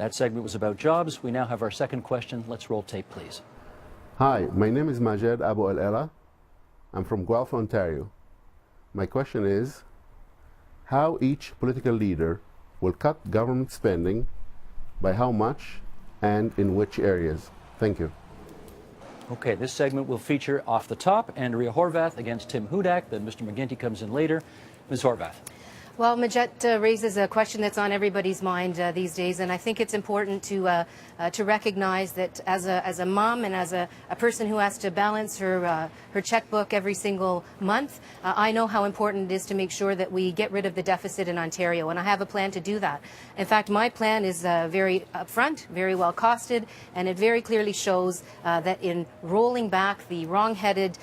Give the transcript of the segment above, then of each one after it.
That segment was about jobs. We now have our second question. Let's roll tape, please. Hi, my name is Majed Abu El-Ela. I'm from Guelph, Ontario. My question is, how each political leader will cut government spending, by how much, and in which areas? Thank you. Okay, this segment will feature off the top, Andrea Horwath against Tim Hudak. Then Mr. McGuinty comes in later. Ms. Horwath. Well, Majed raises a question that's on everybody's mind these days, and I think it's important to recognize that as a mom and as a person who has to balance her checkbook every single month, I know how important it is to make sure that we get rid of the deficit in Ontario, and I have a plan to do that. In fact, my plan is very upfront, very well costed, and it very clearly shows that in rolling back the wrong-headed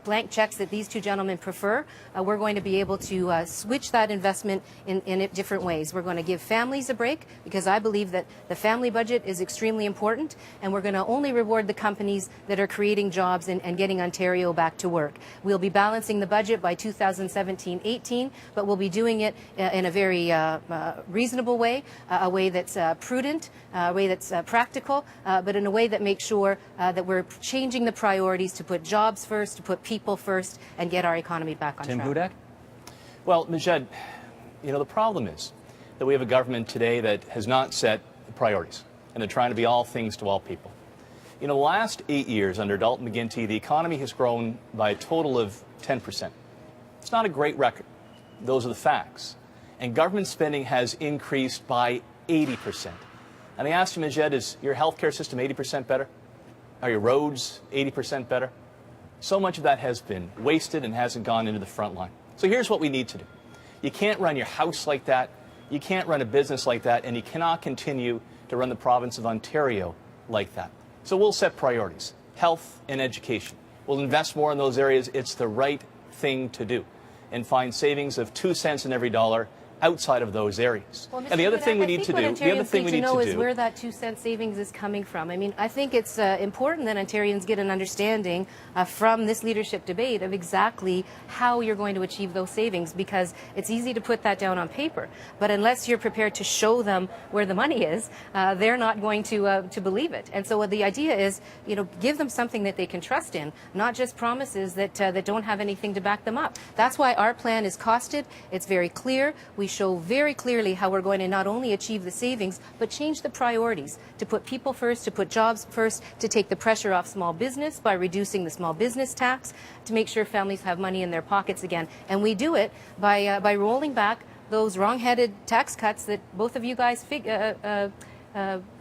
blank checks that these two gentlemen prefer, we're going to be able to switch that investment in different ways. We're going to give families a break because I believe that the family budget is extremely important, and we're going to only reward the companies that are creating jobs and getting Ontario back to work. We'll be balancing the budget by 2017-18, but we'll be doing it in a very reasonable way, a way that's prudent, a way that's practical, but in a way that makes sure that we're changing the priorities to put jobs first, to put people first, and get our economy back on track. Tim Hudak? Well, Majed, you know, the problem is that we have a government today that has not set the priorities, and they're trying to be all things to all people. You know, the last 8 years under Dalton McGuinty, the economy has grown by a total of 10%. It's not a great record. Those are the facts. And government spending has increased by 80%. And I asked you, Majed, is your healthcare system 80% better? Are your roads 80% better? So much of that has been wasted and hasn't gone into the front line. So here's what we need to do. You can't run your house like that. You can't run a business like that. And you cannot continue to run the province of Ontario like that. So we'll set priorities, health and education. We'll invest more in those areas. It's the right thing to do. And find savings of 2 cents in every dollar outside of those areas. Well, and the other thing we need to do, is where that 2 cent savings is coming from. I mean, I think it's important that Ontarians get an understanding from this leadership debate of exactly how you're going to achieve those savings, because it's easy to put that down on paper, but unless you're prepared to show them where the money is, they're not going to believe it. And so what the idea is, you know, give them something that they can trust in, not just promises that that don't have anything to back them up. That's why our plan is costed. It's very clear. We show very clearly how we're going to not only achieve the savings, but change the priorities, to put people first, to put jobs first, to take the pressure off small business by reducing the small business tax, to make sure families have money in their pockets again. And we do it by rolling back those wrong-headed tax cuts that both of you guys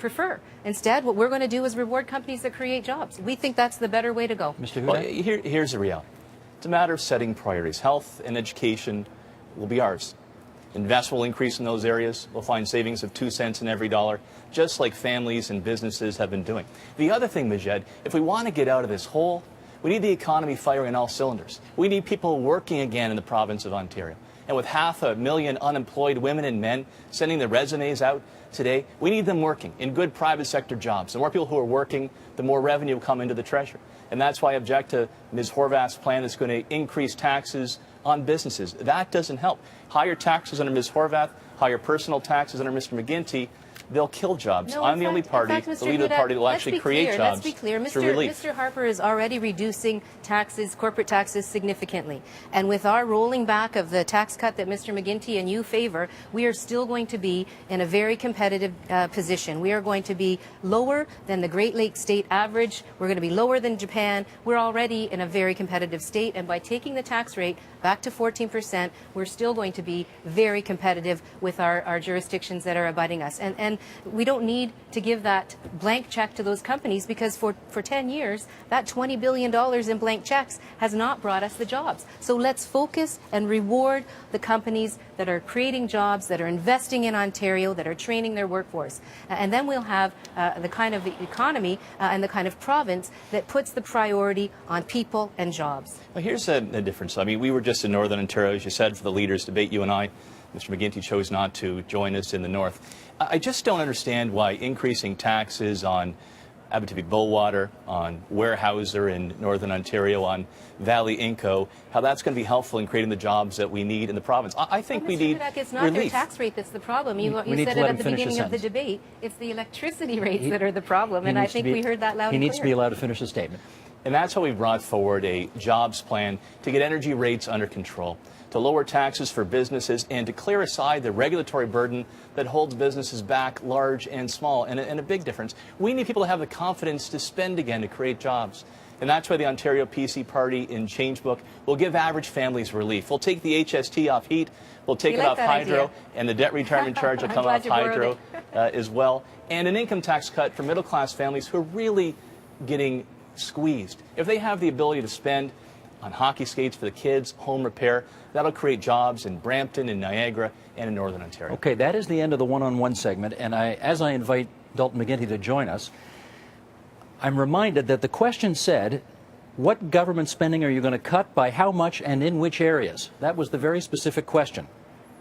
prefer. Instead, what we're going to do is reward companies that create jobs. We think that's the better way to go. Mr. Hudak? Well, here's the reality. It's a matter of setting priorities. Health and education will be ours. Investment will increase in those areas. We'll find savings of 2 cents in every dollar, just like families and businesses have been doing. The other thing, Majed, if we want to get out of this hole, we need the economy firing on all cylinders. We need people working again in the province of Ontario. And with 500,000 unemployed women and men sending their resumes out today, we need them working in good private sector jobs. The more people who are working, the more revenue will come into the treasury. And that's why I object to Ms. Horwath's plan that's going to increase taxes on businesses. That doesn't help. Higher taxes under Ms. Horwath, higher personal taxes under Mr. McGuinty, they'll kill jobs. No, I'm the only party, the leader of the party that will actually create jobs. Let's be clear. Through relief. Mr. Harper is already reducing taxes, corporate taxes, significantly. And with our rolling back of the tax cut that Mr. McGuinty and you favor, we are still going to be in a very competitive position. We are going to be lower than the Great Lakes state average. We're going to be lower than Japan. We're already in a very competitive state. And by taking the tax rate back to 14%, we're still going to be very competitive with our jurisdictions that are abutting us. And we don't need to give that blank check to those companies, because for 10 years, that $20 billion in blank checks has not brought us the jobs. So let's focus and reward the companies that are creating jobs, that are investing in Ontario, that are training their workforce. And then we'll have the kind of economy and the kind of province that puts the priority on people and jobs. Well, here's a difference. I mean, we were just in Northern Ontario, as you said, for the leaders' debate. You and I, Mr. McGuinty chose not to join us in the north. I just don't understand why increasing taxes on Abitibi-Bullwater, on Weyerhaeuser in Northern Ontario, on Valley Inco, how that's going to be helpful in creating the jobs that we need in the province. I think we need Hudak, it's not relief. their tax rate that's the problem. You need said to it let at him the finish beginning his of the sentence. debate. It's the electricity rates that are the problem, and I think we heard that loud and He clear. needs to be allowed to finish his statement. And that's how we brought forward a jobs plan to get energy rates under control, to lower taxes for businesses, and to clear aside the regulatory burden that holds businesses back, large and small. And a big difference, we need people to have the confidence to spend again to create jobs. And that's why the Ontario PC Party in Changebook will give average families relief. We'll take the HST off heat, we'll take it off hydro, idea. and the debt retirement charge will I'm come glad off you borrowed hydro as well, and an income tax cut for middle-class families who are really getting squeezed. If they have the ability to spend on hockey skates for the kids, home repair, that'll create jobs in Brampton, in Niagara, and in Northern Ontario. Okay, that is the end of the one-on-one segment, and as I invite Dalton McGuinty to join us, I'm reminded that the question said, what government spending are you going to cut, by how much, and in which areas? That was the very specific question.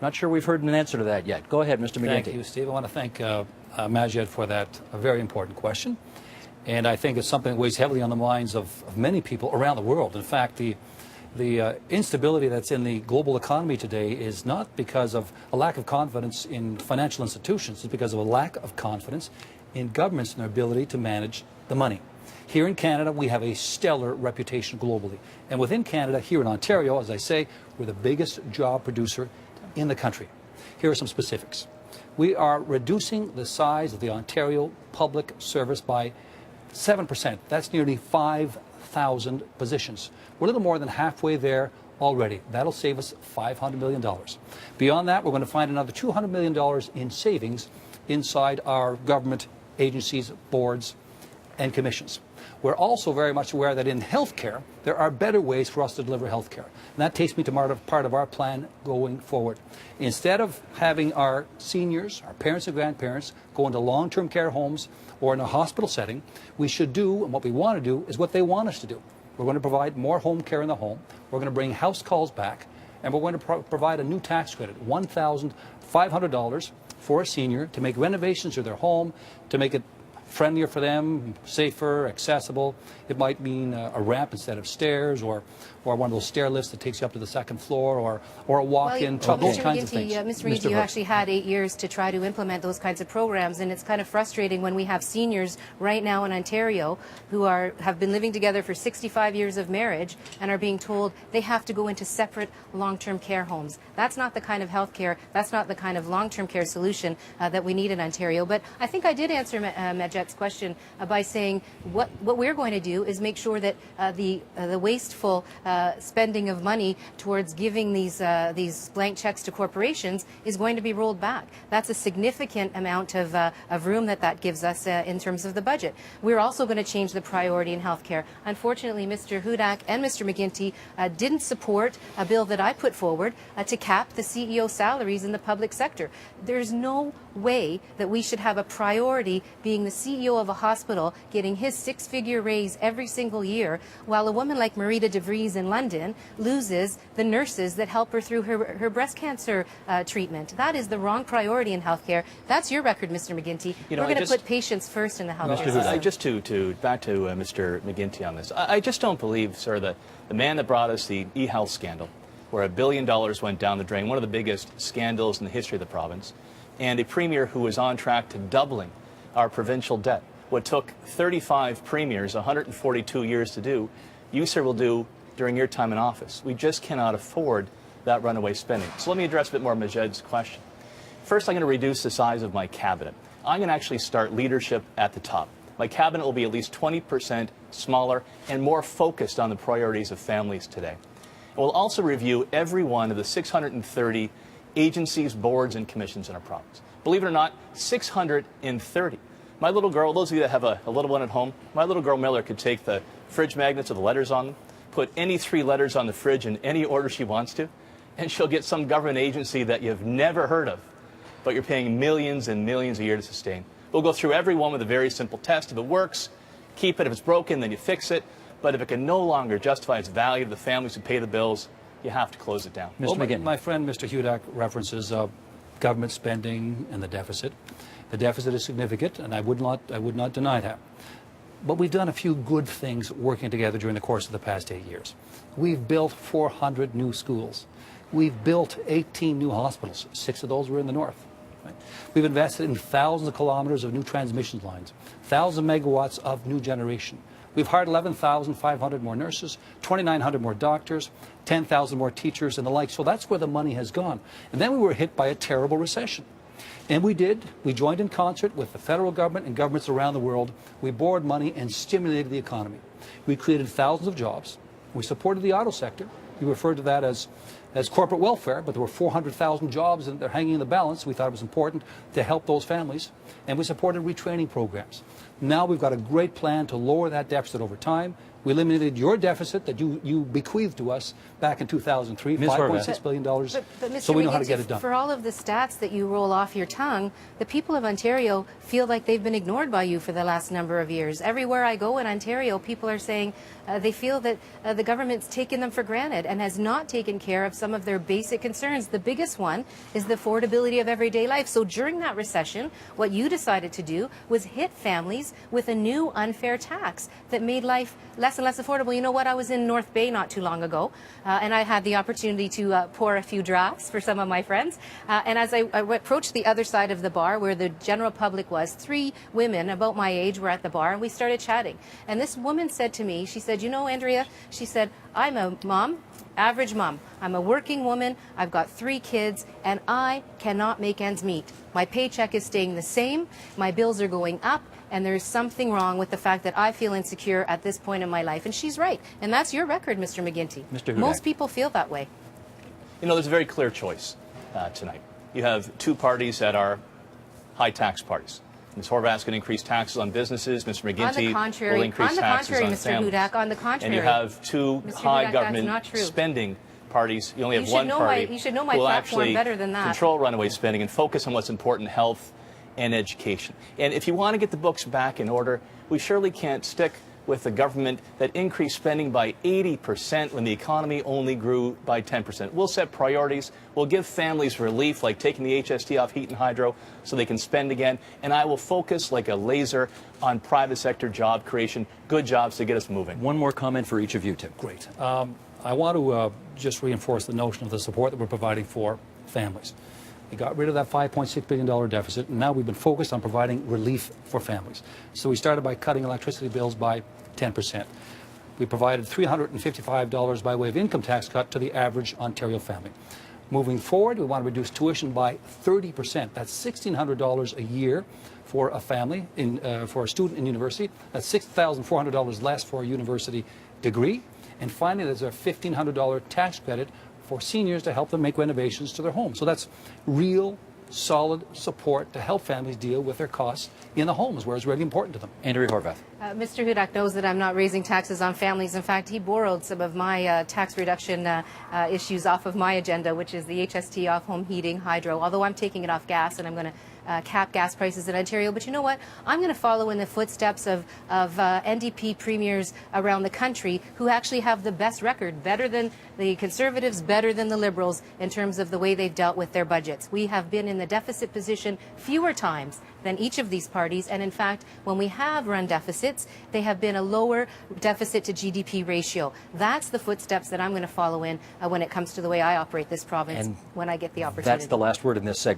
Not sure we've heard an answer to that yet. Go ahead, Mr. McGuinty. Thank you, Steve. I want to thank Majed for that very important question. And I think it's something that weighs heavily on the minds of many people around the world. In fact, the instability that's in the global economy today is not because of a lack of confidence in financial institutions. It's because of a lack of confidence in governments and their ability to manage the money. Here in Canada, we have a stellar reputation globally. And within Canada, here in Ontario, as I say, we're the biggest job producer in the country. Here are some specifics. We are reducing the size of the Ontario Public Service by 7%. That's nearly 5,000 positions. We're a little more than halfway there already. That'll save us $500 million. Beyond that, we're going to find another $200 million in savings inside our government agencies, boards, and commissions. We're also very much aware that in healthcare, there are better ways for us to deliver healthcare. And that takes me to part of our plan going forward. Instead of having our seniors, our parents and grandparents, go into long-term care homes or in a hospital setting, we should do, and what we want to do, is what they want us to do. We're going to provide more home care in the home. We're going to bring house calls back. And we're going to provide a new tax credit, $1,500 for a senior to make renovations to their home, to make it friendlier for them, safer, accessible. It might mean a ramp instead of stairs, or one of those stair lifts that takes you up to the second floor, or a walk-in, those kinds of things. Mr. McGuinty, you actually had 8 years to try to implement those kinds of programs, and it's kind of frustrating when we have seniors right now in Ontario who have been living together for 65 years of marriage and are being told they have to go into separate long-term care homes. That's not the kind of health care, that's not the kind of long-term care solution that we need in Ontario. But I think I did answer Majet's question by saying what we're going to do is make sure that the wasteful spending of money towards giving these blank checks to corporations is going to be rolled back. That's a significant amount of room that gives us in terms of the budget. We're also going to change the priority in healthcare. Unfortunately, Mr. Hudak and Mr. McGuinty didn't support a bill that I put forward to cap the CEO salaries in the public sector. There's no way that we should have a priority being the CEO of a hospital getting his six-figure raise every single year, while a woman like Marita DeVries in London loses the nurses that help her through her breast cancer treatment. That is the wrong priority in healthcare. That's your record, Mr. McGuinty. We're going to put patients first in the healthcare system. Just back to Mr. McGuinty on this. I just don't believe, sir, that the man that brought us the e-health scandal, where $1 billion went down the drain, one of the biggest scandals in the history of the province, and a premier who was on track to doubling our provincial debt. What took 35 premiers 142 years to do, you, sir, will do during your time in office. We just cannot afford that runaway spending. So let me address a bit more Majed's question. First, I'm going to reduce the size of my cabinet. I'm going to actually start leadership at the top. My cabinet will be at least 20% smaller and more focused on the priorities of families today. And we'll also review every one of the 630 agencies, boards, and commissions in our province. Believe it or not, 630. My little girl, those of you that have a little one at home, my little girl Miller could take the fridge magnets with the letters on them, put any 3 letters on the fridge in any order she wants to, and she'll get some government agency that you've never heard of, but you're paying millions and millions a year to sustain. We'll go through every one with a very simple test. If it works, keep it. If it's broken, then you fix it. But if it can no longer justify its value to the families who pay the bills, you have to close it down. Mr. McGuinty. My friend, Mr. Hudak, references government spending and the deficit. The deficit is significant, and I would not deny that. But we've done a few good things working together during the course of the past 8 years. We've built 400 new schools. We've built 18 new hospitals. 6 of those were in the north. Right? We've invested in thousands of kilometers of new transmission lines, thousands of megawatts of new generation. We've hired 11,500 more nurses, 2,900 more doctors, 10,000 more teachers and the like. So that's where the money has gone. And then we were hit by a terrible recession. And we joined in concert with the federal government and governments around the world. We borrowed money and stimulated the economy. We created thousands of jobs. We supported the auto sector. We referred to that as corporate welfare, but there were 400,000 jobs and they're hanging in the balance. We thought it was important to help those families. And we supported retraining programs. Now we've got a great plan to lower that deficit over time. We eliminated your deficit that you bequeathed to us back in 2003, $5.6 billion. But so we know how to get it done. For all of the stats that you roll off your tongue, the people of Ontario feel like they've been ignored by you for the last number of years. Everywhere I go in Ontario, people are saying they feel that the government's taken them for granted and has not taken care of some of their basic concerns. The biggest one is the affordability of everyday life. So during that recession, what you decided to do was hit families with a new unfair tax that made life less and less affordable. You know what? I was in North Bay not too long ago, and I had the opportunity to pour a few drafts for some of my friends. And as I approached the other side of the bar where the general public was, 3 women about my age were at the bar, and we started chatting. And this woman said to me, she said, you know, Andrea, she said, I'm a mom, average mom. I'm a working woman. I've got 3 kids, and I cannot make ends meet. My paycheck is staying the same. My bills are going up. And there's something wrong with the fact that I feel insecure at this point in my life. And she's right. And that's your record, Mr. McGuinty. Mr. Hudak. Most people feel that way. You know, there's a very clear choice tonight. You have 2 parties that are high tax parties. Ms. Horwath can increase taxes on businesses. Mr. McGuinty will increase taxes on families. Mr. Hudak, on the contrary. And you have 2 Mr. high Hudak, government that's not true. spending parties. You only have You one should know party you should know my who will platform actually better than that. control runaway spending and focus on what's important, health and education. And if you want to get the books back in order, we surely can't stick with a government that increased spending by 80% when the economy only grew by 10%. We'll set priorities. We'll give families relief, like taking the HST off heat and hydro so they can spend again. And I will focus like a laser on private sector job creation, good jobs to get us moving. One more comment for each of you, Tim. Great. I want to just reinforce the notion of the support that we're providing for families. We got rid of that $5.6 billion deficit, and now we've been focused on providing relief for families. So we started by cutting electricity bills by 10%. We provided $355 by way of income tax cut to the average Ontario family. Moving forward, we want to reduce tuition by 30%. That's $1,600 a year for a family, for a student in university. That's $6,400 less for a university degree. And finally, there's a $1,500 tax credit for seniors to help them make renovations to their homes. So that's real, solid support to help families deal with their costs in the homes where it's really important to them. Andrea Horwath. Mr. Hudak knows that I'm not raising taxes on families. In fact, he borrowed some of my tax reduction issues off of my agenda, which is the HST off home heating, hydro, although I'm taking it off gas and I'm going to cap gas prices in Ontario. But you know what? I'm going to follow in the footsteps of NDP premiers around the country who actually have the best record, better than the Conservatives, better than the Liberals in terms of the way they've dealt with their budgets. We have been in the deficit position fewer times than each of these parties. And in fact, when we have run deficits, they have been a lower deficit to GDP ratio. That's the footsteps that I'm going to follow in when it comes to the way I operate this province when I get the opportunity. That's the last word in this segment.